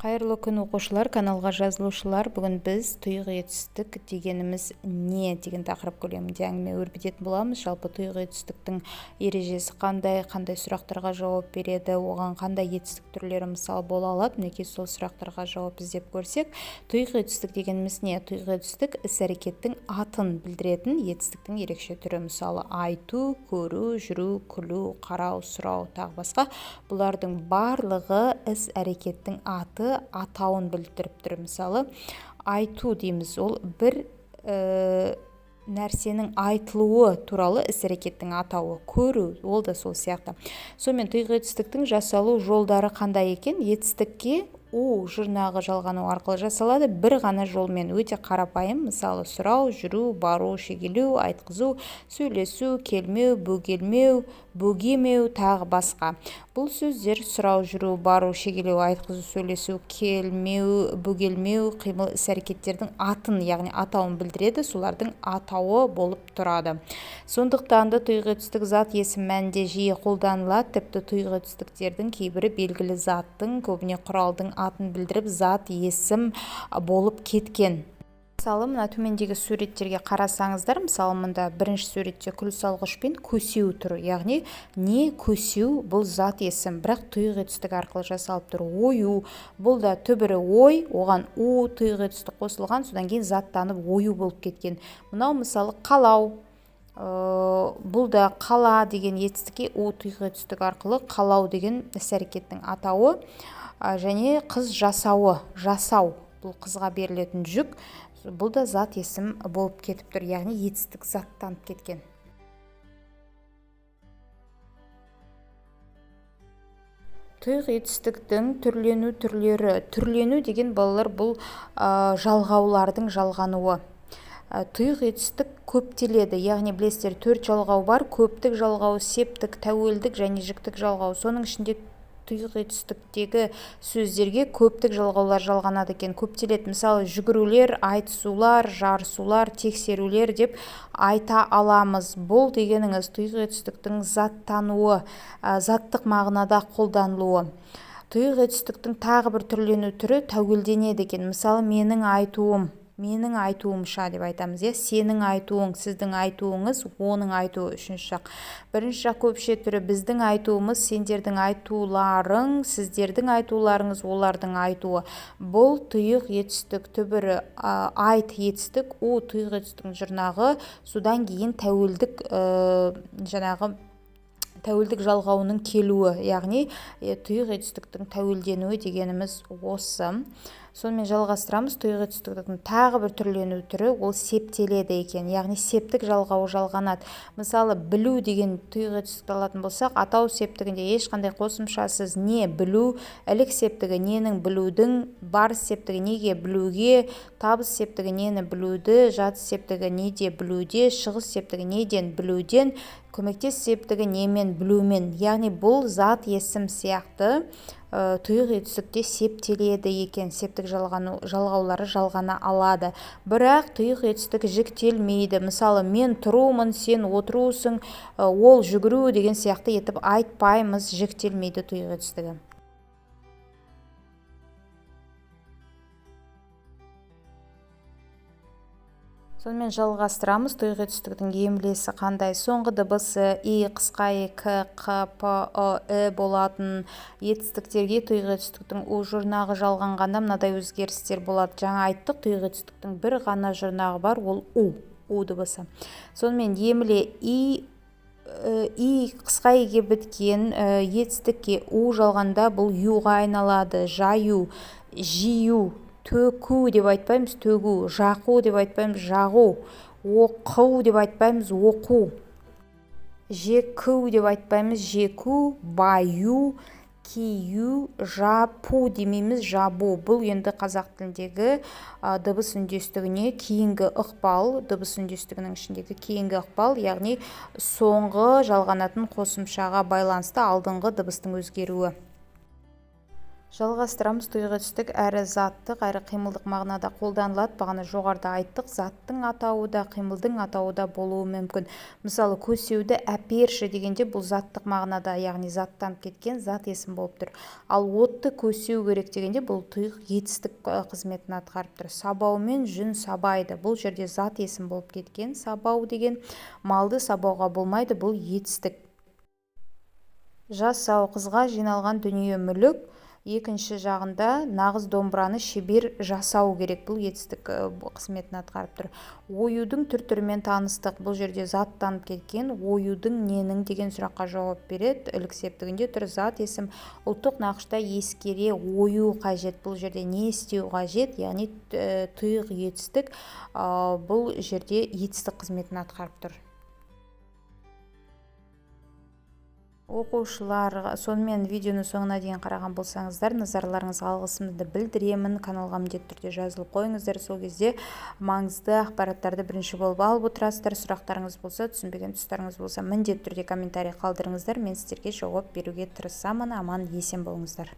Қайырлы күн оқушылар, каналға жазылушылар. Бүгін біз тұйық етістік дегеніміз не деген тақырып көлемінде әңгіме өрбітетін боламыз. Жалпы тұйық етістіктің ережесі қандай сұрақтарға жауап береді, оған қандай етістік түрлері мысалы бола алады. Мінекей сол сұрақтарға жауап іздеп көрсек, тұйық етістік дегеніміз не? Тұйық етістік іс-әрекеттің атын білдіретін етістіктің ерекше түрі. Мысалы айту, көру, жүру, күлу, қарау, сұрау, тағы басқа. Бұлардың барлығы іс-әрекеттің аты, атауын білдіріп тұр. Мысалы айту дейміз, ол бір нәрсенің айтылуы туралы іс-әрекеттің атауы. Көру, ол да сол сияқты. Сонымен тұйық етістіктің жасалу жолдары қандай екен? Етістікке у жұрнағы жалғану арқылы жасалады. Бір ғана жолмен, өте қарапайым. Мысалы сұрау, жүру, бару, шегелеу, айтқызу, сөйлесу, келмеу, бөгелмеу, бөгемеу, тағы басқа. Бұл сөздер сұрау, жүру, бару, шегелеу, айтқызу, сөйлесу, келмеу, бөгелмеу, қимыл іс-әрекеттердің атын, яғни атауын білдіреді. Солардың атауы болып тұрады. Сондықтан да тұйық етістік зат есім мәнінде жиі қолданылады. Тіпті тұйық етістіктердің кейбірі белгілі заттың, көбіне құралдың атын білдіріп, зат есім болып кеткен. Мысалы, мына төмендегі суреттерге қарасаңыздар, мысалы мұнда бірінші суретте күлсалғыш пен көсеу тұр. Яғни не көсеу, бұл зат есім, бірақ тұйық етістік арқылы жасалып тұр. Ою, бұл да түбірі ой, оған у тұйық етістік қосылған, содан кейін заттанып ою болып кеткен. Мынау мысалы қалау, бұл да қала деген етістікке у тұйық етістік арқылы қалау деген іс-әрекеттің атауы. Және қыз жасауы, жасау, бұл қызға берілетін жүк, бұл да зат есім болып кетіп тұр, яғни етістік заттанып кеткен. Тұйық етістіктің түрлену түрлері. Түрлену деген балалар бұл жалғаулардың жалғануы. Тұйық етістік көптеледі, яғни білесіздер, 4 жалғау бар: көптік жалғау, септік, тәуелдік және жіктік жалғау. Соның ішінде тұйық етістіктегі сөздерге көптік жалғаулар жалғанады екен, көптеледі. Мысалы жүгірулер, айтысулар, жарысулар, тексерулер деп айта аламыз. Бұл дегеніңіз тұйық етістіктің заттануы, заттық мағынада қолданылуы. Тұйық етістіктің тағы бір түрлену түрі тәуелденеді екен. Мысалы менің айтуым, менің айтуымша деп айтамыз. Сенің айтуың, сіздің айтуыңыз, оның айтуы үшінші жақ. Бірінші жақ көпше түрі біздің айтуымыз, сендердің айтуларың, сіздердің айтуларыңыз, олардың айтуы. Бұл тұйық етістік түбірі айт етістік, у тұйық етістіктің жұрнағы, содан кейін тәуелдік тәуелдік жалғауының келуі, яғни тұйық етістіктің тәуелденуі дегеніміз осы. Сонымен жалғастырамыз. Тұйық етістіктің тағы бір түрлену түрі ол септеледі екен, яғни септік жалғауы жалғанады. Мысалы білу деген тұйық етістікті алатын болсақ, атау септігінде ешқандай қосымшасыз не білу, ілік септігі ненің білудің, барыс септігі неге білуге, табыс септігі нені білуді, жатыс септігі неде білуде, шығыс септігі неден білуден, көмектес септігі немен білумен. Яғни бұл зат есім сияқты тұйық етістікте септеледі екен, септік жалғаулары жалғана алады. Бірақ тұйық етістік жіктелмейді. Мысалы мен тұрумын, сен отырусың, ол жүгіру деген сияқты етіп айтпаймыз, жіктелмейді тұйық етістігі. Сонымен жалғастырамыз. Тұйық етістіктің емлесі қандай? Соңғы дыбысы и, қысқа и, к, қ, п, болатын етістіктерге тұйық етістіктің у жұрнағы жалғанғанда мынадай өзгерістер болады. Жаңа айттық, тұйық етістіктің бір ғана жұрнағы бар, ол у дыбысы. Сонымен емле и қысқа иге біткен етістікке у жалғанда бұл юға айналады. Жаю, жию, төку деп айтпаймыз, төгу, жақу деп айтпаймыз, жағу, оқу деп айтпаймыз, оқу, жеку деп айтпаймыз, жеку, баю, кию, жапу демейміз, жабу. Бұл енді қазақ тіліндегі дыбыс үндестігіне кейінгі ықпал, дыбыс үндестігінің ішіндегі кейінгі ықпал, яғни соңғы жалғанатын қосымшаға байланысты алдыңғы дыбыстың өзгеруі. Жалғастырамыз. Тұйғы түстік әрі заттық, әрі қимылдық мағынада қолданылады. Бағана жоғарыда айттық, заттың атауы да, қимылдың атауы да болуы мүмкін. Мысалы, көсеуді әперші дегенде бұл заттық мағынада, яғни заттанып кеткен зат есім болып тұр. Ал отты көсеу керек дегенде бұл тұйық етістік қызметін атқарып тұр. Сабаумен жүн сабайды. Бұл жерде зат есім болып кеткен. Сабау деген малды сабауға болмайды, бұл етістік. Жасау, қызға жиналған дүние мүлік. Екінші жағында нағыз домбыраны шебер жасау керек. Бұл етістік қызметін атқарып тұр. Оюдың түр-түрімен таныстық. Бұл жерде заттанып кеткен. Оюдың ненің деген сұраққа жауап береді. Үлік септігінде тұр зат есім. Ұлттық нақышта ескере ою қажет. Бұл жерде не істеу қажет? Яғни тұйық етістік. Бұл жерде етістік қызметін атқарып тұр. Оқушылар, сонымен видеоны соңына дейін қараған болсаңыздар, назарларыңызға алғысымды білдіремін. Каналға міндетті түрде жазылып қойыңыздар. Сол кезде маңызды ақпараттарды бірінші болып алып отырасыздар. Сұрақтарыңыз болса, түсінбеген тұстарыңыз болса, міндетті түрде комментарий қалдырыңыздар. Мен сіздерге жауап беруге тырысамын. Аман есен болыңыздар.